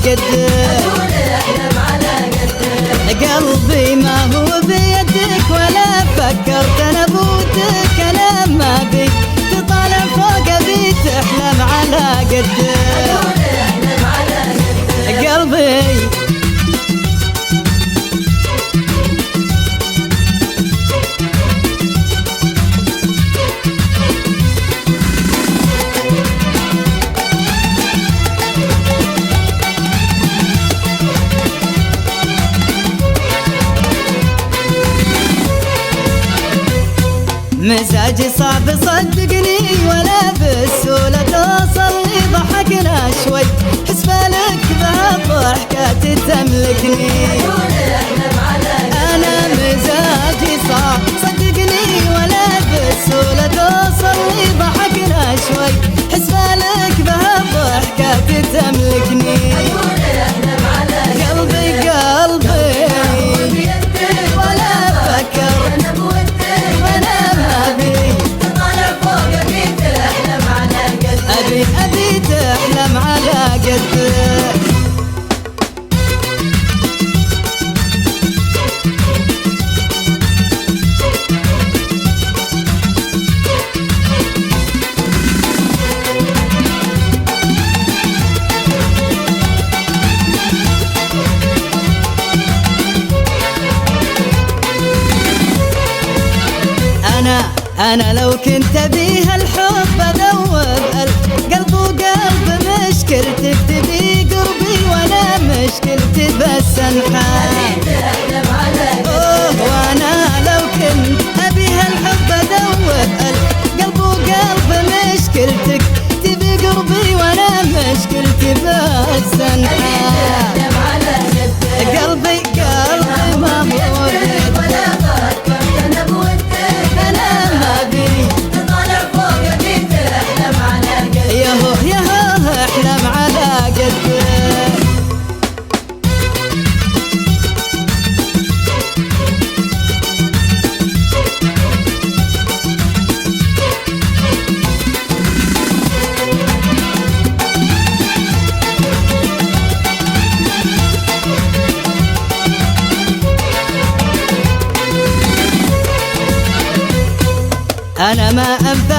قده، قلبي ما هو بيدك ولا فكرت انا بودك، انا ما بي تطالع فوق ابي تحلم على قده قلبي. مزاجي صعب صدقني ولا بالسهولة توصل لي، ضحكنا شوي حسبالك بهالضحكات تملكني. أنا مزاجي صعب صدقني ولا بالسهولة توصل لي، ضحكنا شوي حسبالك بهالضحكات تملكني. قلبي قلبي ولا فكر أبي تحلم على قدك. أنا لو كنت بيها الحب أذوب قلب وقلب، مشكلتك تبي قربي وأنا مشكلتي بس انحال. وأنا لو كنت أبيها الحب أذوب قلب وقلب، مشكلتك تبي قربي وأنا مشكلتي بس انحال. قلبي قلبي ما هو احلم على قدك. أنا ما أنفع